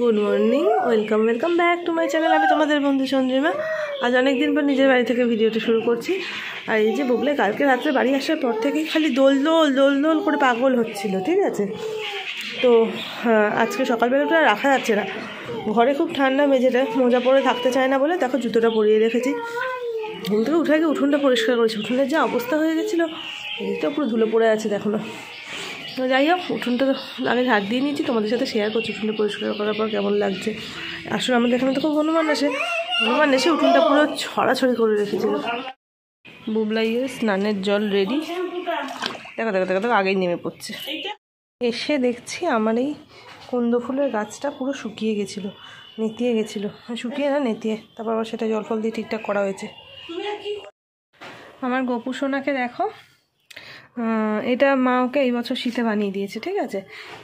Good morning, welcome back to my channel. আমি তোমাদের বন্ধু চন্দ্রিমা। আজ অনেকদিন পর নিজের বাড়ি থেকে ভিডিওটা শুরু করছি। আর এই যে বুবলে কালকে রাত্রে বাড়ি আসার পর থেকেই খালি দোল করে পাগল হচ্ছিল, ঠিক আছে। তো আজকে সকালবেলাটা রাখা যাচ্ছে না, ঘরে খুব ঠান্ডা, মেঝেটা মোজা পরে থাকতে চায় না বলে দেখো জুতোটা পরিয়ে রেখেছি। ঘুম থেকে উঠে গিয়ে উঠোনটা পরিষ্কার করেছি, উঠোনের যা অবস্থা হয়ে গেছিলো, এইটা পুরো ধুলো পড়ে আছে দেখো না। যাই হোক, উঠোনটা আমি ঝাড় দিয়ে নিয়েছি, তোমাদের সাথে শেয়ার করছি উঠোনটা পরিষ্কার করার পর কেমন লাগছে। আসলে আমাদের এখানে তো খুব হনুমান এসে উঠোনটা পুরো ছড়াছড়ি করে রেখেছিল। বুবলাইয়ের স্নানের জল রেডি, দেখো আগেই নেমে পড়ছে। এসে দেখছি আমার এই কুন্দ ফুলের গাছটা পুরো শুকিয়ে গেছিলো, নেতিয়ে গেছিলো, শুকিয়ে না নেতিয়ে, তারপর আবার সেটা জল ফল দিয়ে ঠিকঠাক করা হয়েছে। আমার গোপু সোনাকে দেখো, এটা মা ওকে এই বছর শীতে বানিয়ে দিয়েছে, ঠিক আছে।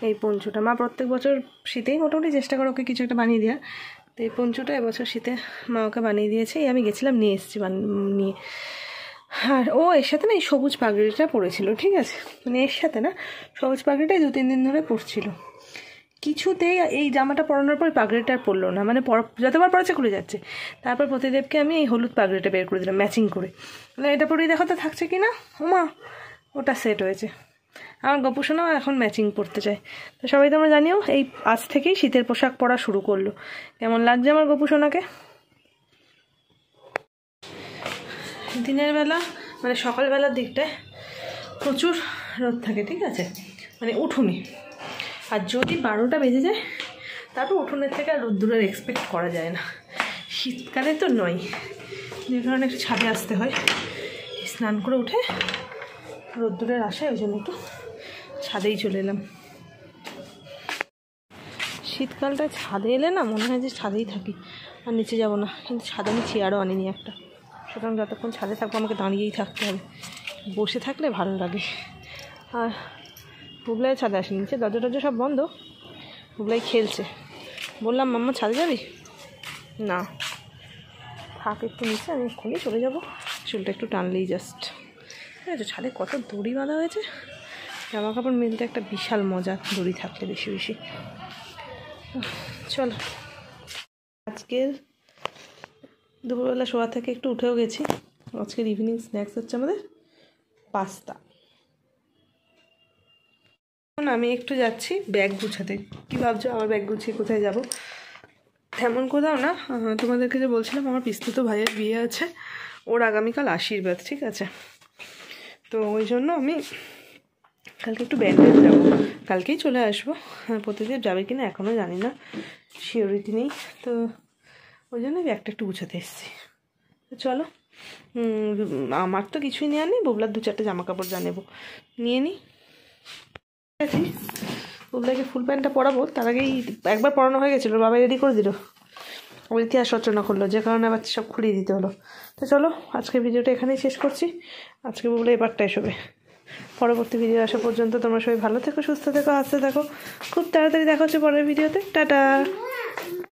এই পঞ্চুটা মা প্রত্যেক বছর শীতেই মোটামুটি চেষ্টা করে ওকে কিছু একটা বানিয়ে দেওয়ার। তো এই পঞ্চুটা এবছর শীতে মা ওকে বানিয়ে দিয়েছে। আমি গেছিলাম নিয়ে এসেছি নিয়ে। আর ও এর সাথে না এই সবুজ পাগড়িটা পরেছিল, ঠিক আছে, মানে এর সাথে না সবুজ পাগড়িটাই 2-3 দিন ধরে পরছিল। কিছুতেই এই জামাটা পরানোর পর পাগড়িটা আর পরলো না, মানে যতবার পরেছে খুলে যাচ্ছে। তারপর প্রতিদেবকে আমি এই হলুদ পাগড়িটা বের করে দিলাম ম্যাচিং করে, মানে এটা পরেই দেখো তো থাকছে কি না। ওমা, ওটা সেট হয়েছে। আমার গপু সোনাও এখন ম্যাচিং পরতে চায়। তো সবাই তোমরা জানিও, এই আজ থেকেই শীতের পোশাক পরা শুরু করলো। কেমন লাগছে আমার গপু সোনাকে? দিনের বেলা মানে সকালবেলার দিকটায় প্রচুর রোদ থাকে, ঠিক আছে, মানে উঠোনে। আর যদি 12টা বেজে যায় তারপর উঠোনের থেকে আর রোদ্দুরের এক্সপেক্ট করা যায় না। শীতকালে তো নয়, যে কারণে একটু ছাদে আসতে হয়। স্নান করে উঠে রোদ্দুরের আশায় ওই জন্য একটু ছাদেই চলে এলাম। শীতকালটা ছাদে এলে না মনে হয় যে ছাদেই থাকি, আর নিচে যাব না। কিন্তু ছাদে আমি চেয়ারও আনিনি একটা, সুতরাং যতক্ষণ ছাদে থাকবো আমাকে দাঁড়িয়েই থাকতে হবে, বসে থাকলে ভালো লাগে। আর বুবলাই ছাদে আসেনি, নিচে দরজা সব বন্ধ, বুবলাই খেলছে। বললাম মাম্মা ছাদে যাবি? না, থাক একটু নিচে, আমি এক্ষুনি চলে যাবো, চুলটা একটু টানলেই জাস্ট। ঠিক আছে, ছাদে কত দড়ি বাঁধা হয়েছে, জামা কাপড় মিলতে একটা বিশাল মজা দড়ি থাকলে বেশি। চলো, আজকের দুপুরবেলা শোয়া থেকে একটু উঠেও গেছি। আজকের ইভিনিং স্ন্যাক্স হচ্ছে আমাদের পাস্তা। এখন আমি একটু যাচ্ছি ব্যাগ গুছাতে। কী ভাবছো আমার ব্যাগ গুছিয়ে কোথায় যাব? তেমন কোথাও না, তোমাদেরকে যে বলছিলাম আমার পিস্তুত ভাইয়ের বিয়ে আছে, ওর আগামীকাল আশীর্বাদ, ঠিক আছে। তো ওই জন্য আমি কালকে একটু ব্যান্ডেজ যাবো, কালকেই চলে আসবো। প্রতিদিন যাবে কিনা এখনও জানি না, সিওরিটি নেই। তো ওই জন্য ব্যাগটা একটু গুছাতে এসেছি। তো চলো, আমার তো কিছুই নেওয়ার নেই, বুবলার 2-4টে জামা কাপড় যা নেবো নিয়ে নিই। ঠিক আছে, বুবলাকে ফুল প্যান্টটা পরাবো, তার আগেই একবার পরানো হয়ে গেছিলো, বাবাই রেডি করে দিল, ও ইতিহাস রচনা করলো, যে কারণে আবার সব খুলিয়ে দিতে হলো। তো চলো, আজকের ভিডিওটা এখানেই শেষ করছি। আজকে বুবলা এবারটাই শোবে। পরবর্তী ভিডিও আসা পর্যন্ত তোমরা সবাই ভালো থেকো, সুস্থ থেকো, হাসতে থাকো। খুব তাড়াতাড়ি দেখা হচ্ছে পরের ভিডিওতে। টাটা।